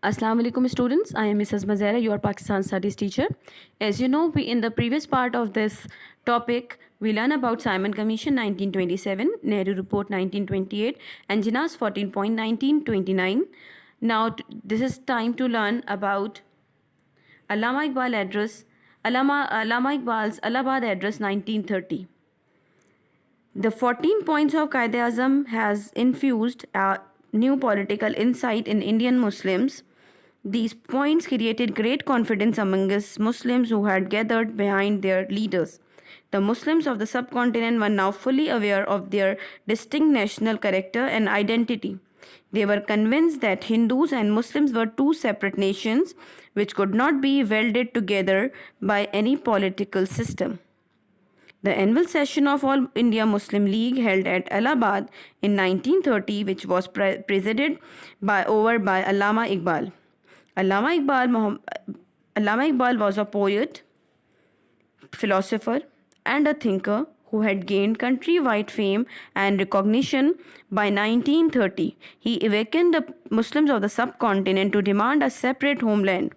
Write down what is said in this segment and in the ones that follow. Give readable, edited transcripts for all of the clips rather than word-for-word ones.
Assalamu alaikum students. I am Mrs. Mazera, your Pakistan studies teacher. As you know, in the previous part of this topic, we learn about Simon Commission 1927, Nehru Report 1928, and Jinnah's 14.1929. Now, this is time to learn about Allama Iqbal address, Allama Iqbal's Allahabad address 1930. The 14 points of Qaid-e-Azam has infused a new political insight in Indian Muslims. These points created great confidence among us Muslims who had gathered behind their leaders. The Muslims of the subcontinent were now fully aware of their distinct national character and identity. They were convinced that Hindus and Muslims were two separate nations which could not be welded together by any political system. The annual session of All India Muslim League held at Allahabad in 1930, which was presided by Allama Iqbal. Allama Iqbal was a poet, philosopher, and a thinker who had gained countrywide fame and recognition by 1930. He awakened the Muslims of the subcontinent to demand a separate homeland.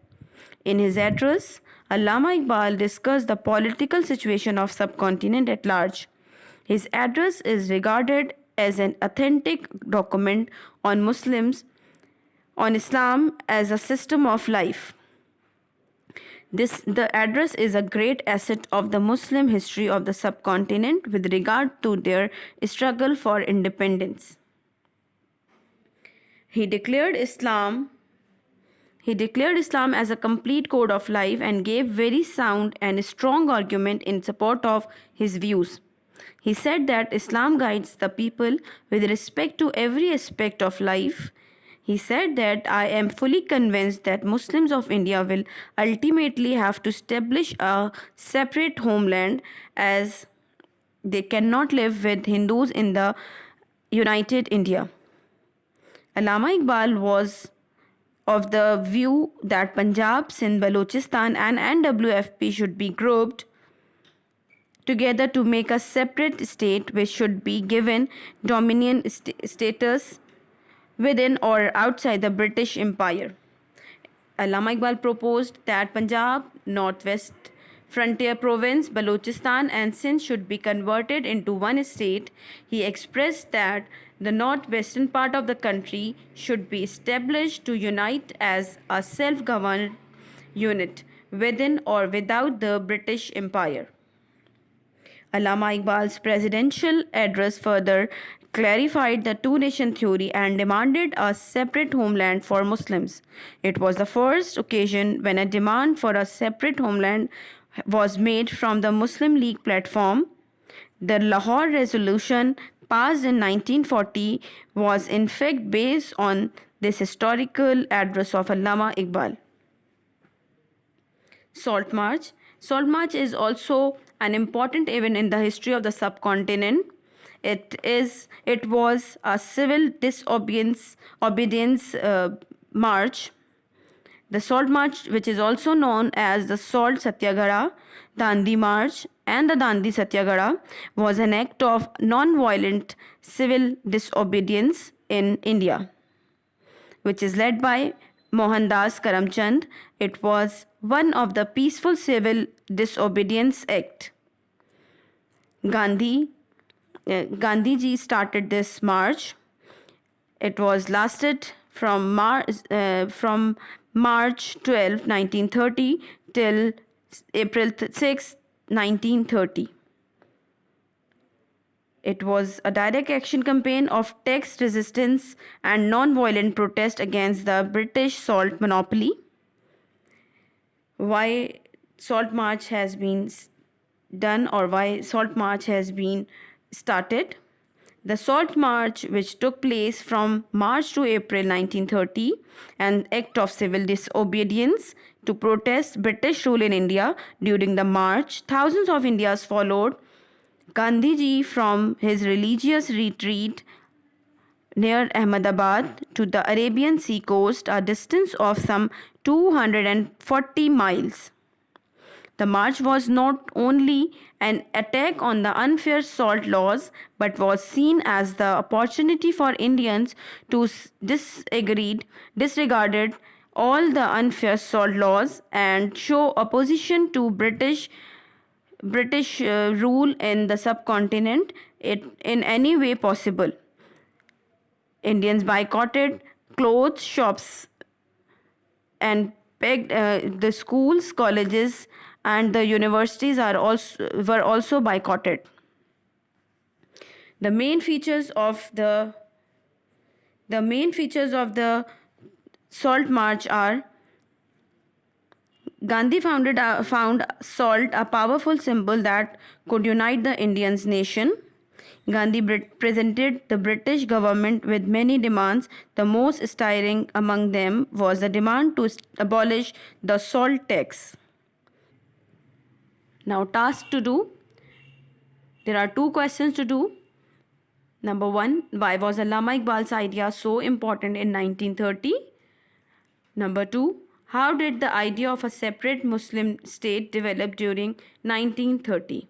In his address, Allama Iqbal discussed the political situation of subcontinent at large. His address is regarded as an authentic document on Islam as a system of life. The address is a great asset of the Muslim history of the subcontinent with regard to their struggle for independence. He declared Islam as a complete code of life and gave very sound and strong argument in support of his views. He said that Islam guides the people with respect to every aspect of life. He said that I am fully convinced that Muslims of India will ultimately have to establish a separate homeland as they cannot live with Hindus in the united India. Allama Iqbal was of the view that Punjab, Sindh, Balochistan and NWFP should be grouped together to make a separate state which should be given dominion status within or outside the British Empire. Allama Iqbal proposed that Punjab, Northwest Frontier Province, Balochistan and Sindh should be converted into one state. He expressed that the northwestern part of the country should be established to unite as a self-governed unit within or without the British Empire. Allama Iqbal's presidential address further clarified the two-nation theory and demanded a separate homeland for Muslims. It was the first occasion when a demand for a separate homeland was made from the Muslim League platform. The Lahore Resolution passed in 1940 was in fact based on this historical address of Allama Iqbal. Salt March. Salt March is also an important event in the history of the subcontinent. It was a civil disobedience march. The Salt March, which is also known as the Salt Satyagraha, Dandi March, and the Dandi Satyagraha, was an act of non-violent civil disobedience in India, which is led by Mohandas Karamchand. It was one of the peaceful civil disobedience act. Gandhiji started this march. It was lasted from March 12, 1930 till April 6, 1930. It was a direct action campaign of tax resistance and non-violent protest against the British salt monopoly. Why Salt March has been done or why Salt March has been started? The Salt March, which took place from March to April 1930, an act of civil disobedience to protest British rule in India. During the march, thousands of Indians followed Gandhiji from his religious retreat near Ahmedabad to the Arabian Sea coast, a distance of some 240 miles. The march was not only an attack on the unfair salt laws but was seen as the opportunity for Indians to disregarded all the unfair salt laws and show opposition to British rule in the subcontinent in any way possible. Indians boycotted clothes shops and pegged the schools, colleges, and the universities were also boycotted. The main features of the Salt March are: Gandhi found salt a powerful symbol that could unite the Indian nation. Gandhi presented the British government with many demands. The most staring among them was the demand to abolish the salt tax. Now, task to do. There are two questions to do. Number one, why was Allama Iqbal's idea so important in 1930? Number two, how did the idea of a separate Muslim state develop during 1930?